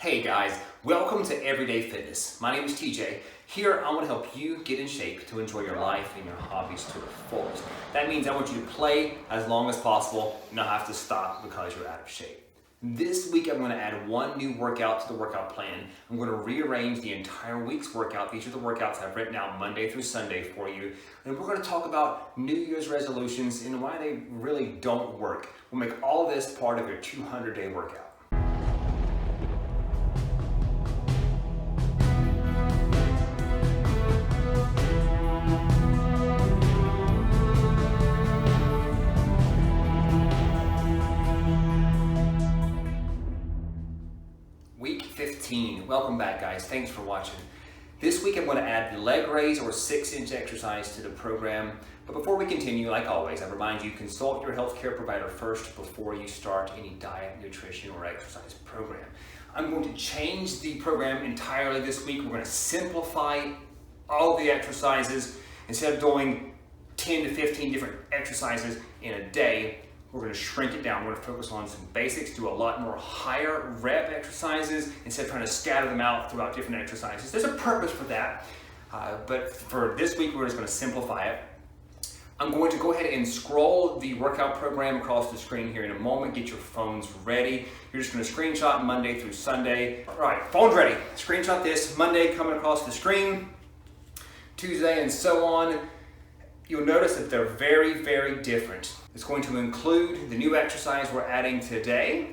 Hey guys, welcome to Everyday Fitness. My name is TJ. Here I want to help you get in shape to enjoy your life and your hobbies to the fullest. That means I want you to play as long as possible and not have to stop because you're out of shape. This week I'm going to add one new workout to the workout plan. I'm going to rearrange the entire week's workout. These are the workouts I've written out Monday through Sunday for you. And we're going to talk about New Year's resolutions and why they really don't work. We'll make all this part of your 200-day workout. Week 15. Welcome back, guys. Thanks for watching. This week I'm going to add the leg raise or 6-inch exercise to the program. But before we continue, like always, I remind you, consult your healthcare provider first before you start any diet, nutrition, or exercise program. I'm going to change the program entirely this week. We're going to simplify all the exercises. Instead of doing 10 to 15 different exercises in a day, we're going to shrink it down. We're going to focus on some basics, do a lot more higher rep exercises instead of trying to scatter them out throughout different exercises. There's a purpose for that, but for this week, we're just going to simplify it. I'm going to go ahead and scroll the workout program across the screen here in a moment. Get your phones ready. You're just going to screenshot Monday through Sunday. All right, phone's ready. Screenshot this. Monday coming across the screen, Tuesday, and so on. You'll notice that they're very, very different. It's going to include the new exercise we're adding today,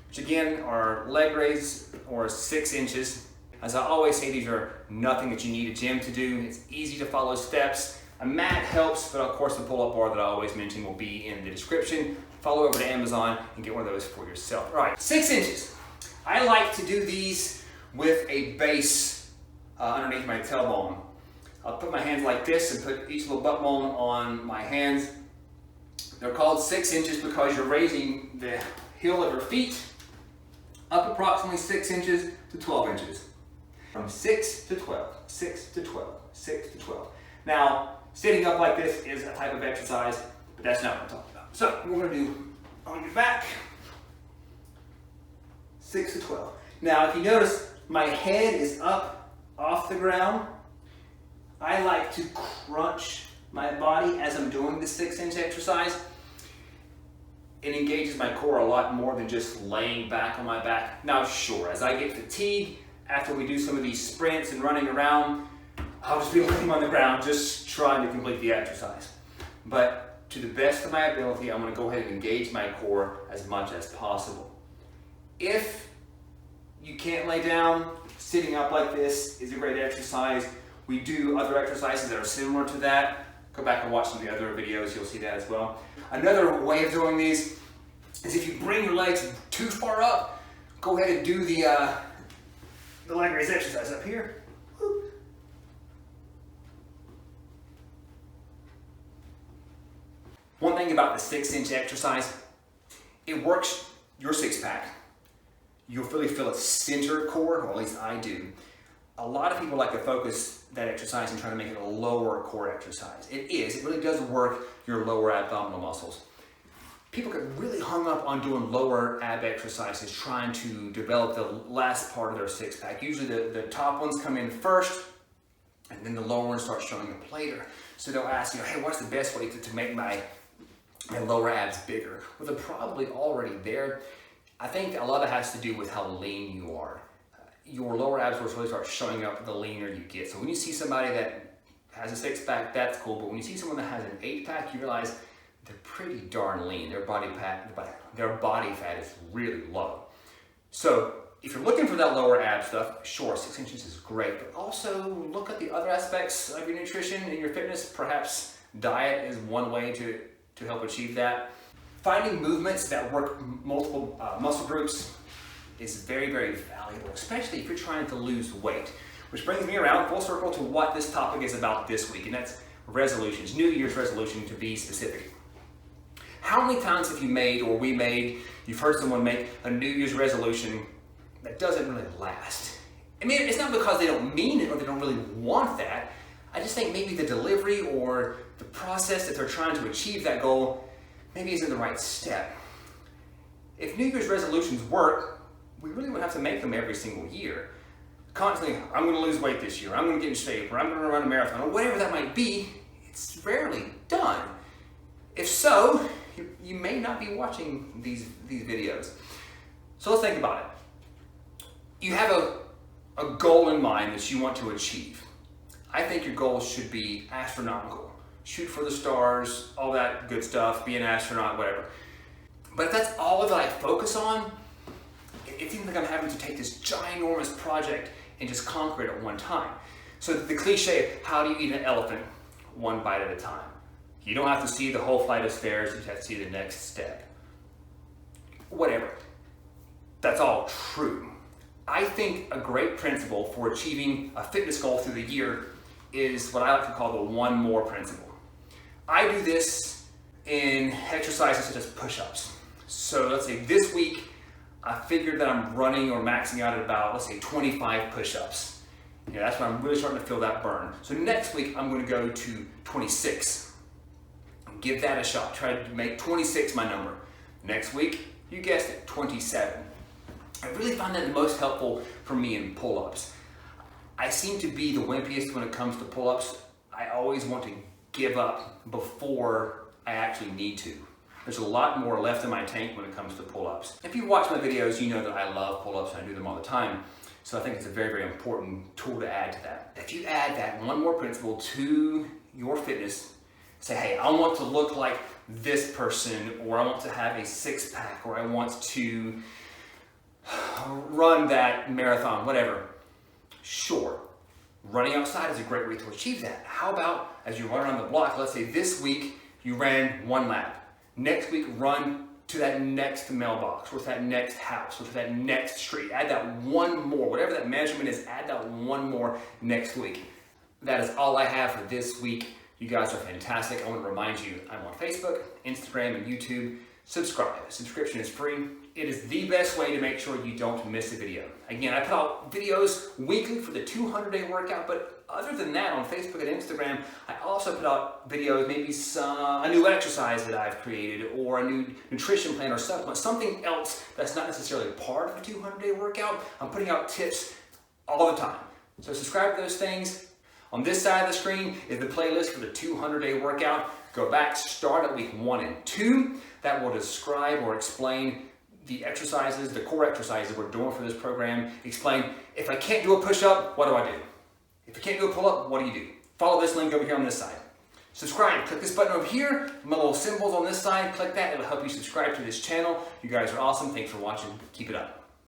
which again are leg raise or 6 inches. As I always say, these are nothing that you need a gym to do. It's easy to follow steps. A mat helps, but of course the pull-up bar that I always mention will be in the description. Follow over to Amazon and get one of those for yourself. All right, 6 inches. I like to do these with a base underneath my tailbone. I'll put my hands like this and put each little butt bone on my hands. They're called 6 inches because you're raising the heel of your feet up approximately 6 inches to 12 inches. From 6 to 12, 6 to 12, 6 to 12. Now, sitting up like this is a type of exercise, but that's not what I'm talking about. So, we're gonna do on your back, 6 to 12. Now, if you notice, my head is up off the ground. I like to crunch my body as I'm doing the 6-inch exercise. It engages my core a lot more than just laying back on my back. Now, sure, as I get fatigued, after we do some of these sprints and running around, I'll just be laying on the ground, just trying to complete the exercise. But to the best of my ability, I'm gonna go ahead and engage my core as much as possible. If you can't lay down, sitting up like this is a great exercise. We do other exercises that are similar to that. Go back and watch some of the other videos, you'll see that as well. Another way of doing these is if you bring your legs too far up, go ahead and do the leg raise exercise up here. Woo. One thing about the 6-inch exercise, it works your six-pack. You'll really feel its center core, or at least I do. A lot of people like to focus that exercise and try to make it a lower core exercise. It really does work your lower abdominal muscles. People get really hung up on doing lower ab exercises, trying to develop the last part of their six-pack. Usually the top ones come in first, and then the lower ones start showing up later. So they'll ask you, hey, what's the best way to make my lower abs bigger? Well, they're probably already there. I think a lot of it has to do with how lean you are. Your lower abs will really start showing up the leaner you get. So when you see somebody that has a six-pack, that's cool. But when you see someone that has an 8-pack, you realize they're pretty darn lean. Their body fat is really low. So if you're looking for that lower ab stuff, sure, 6 inches is great. But also look at the other aspects of your nutrition and your fitness. Perhaps diet is one way to help achieve that. Finding movements that work multiple muscle groups is very, very valuable, especially if you're trying to lose weight. Which brings me around full circle to what this topic is about this week, and that's resolutions, New Year's resolution to be specific. How many times have you made, or you've heard someone make a New Year's resolution that doesn't really last? I mean, it's not because they don't mean it or they don't really want that. I just think maybe the delivery or the process that they're trying to achieve that goal maybe isn't the right step. If New Year's resolutions work, we really wouldn't have to make them every single year. Constantly, I'm going to lose weight this year, I'm going to get in shape, or I'm going to run a marathon, or whatever that might be. It's rarely done. If so, you may not be watching these videos. So let's think about it. You have a goal in mind that you want to achieve. I think your goals should be astronomical. Shoot for the stars, all that good stuff, be an astronaut, whatever. But if that's all that I focus on, it seems like I'm having to take this ginormous project and just conquer it at one time. So the cliche, how do you eat an elephant? One bite at a time. You don't have to see the whole flight of stairs, you just have to see the next step. Whatever. That's all true. I think a great principle for achieving a fitness goal through the year is what I like to call the one more principle. I do this in exercises such as push-ups. So let's say this week, I figured that I'm running or maxing out at about, let's say 25 push-ups. That's when I'm really starting to feel that burn. So next week, I'm going to go to 26. Give that a shot. Try to make 26 my number. Next week, you guessed it, 27. I really find that the most helpful for me in pull-ups. I seem to be the wimpiest when it comes to pull-ups. I always want to give up before I actually need to. There's a lot more left in my tank when it comes to pull-ups. If you watch my videos, you know that I love pull-ups and I do them all the time. So I think it's a very, very important tool to add to that. If you add that one more principle to your fitness, say, hey, I want to look like this person, or I want to have a six-pack, or I want to run that marathon, whatever. Sure, running outside is a great way to achieve that. How about as you run around the block, let's say this week you ran 1 lap. Next week, run to that next mailbox, or to that next house, or to that next street. Add that one more, whatever that measurement is, add that one more next week. That is all I have for this week. You guys are fantastic. I want to remind you, I'm on Facebook, Instagram, and YouTube. Subscribe. Subscription is free. It is the best way to make sure you don't miss a video. Again, I put out videos weekly for the 200-day workout, but other than that, on Facebook and Instagram, I also put out videos, maybe a new exercise that I've created, or a new nutrition plan or supplement, something else that's not necessarily part of the 200-day workout. I'm putting out tips all the time. So subscribe to those things. On this side of the screen is the playlist for the 200-day workout. Go back, start at week 1 and 2. That will describe or explain the exercises, the core exercises we're doing for this program. Explain, if I can't do a push-up, what do I do? If you can't do a pull-up, what do you do? Follow this link over here on this side. Subscribe, click this button over here, my little symbols on this side, click that, it'll help you subscribe to this channel. You guys are awesome, thanks for watching, keep it up.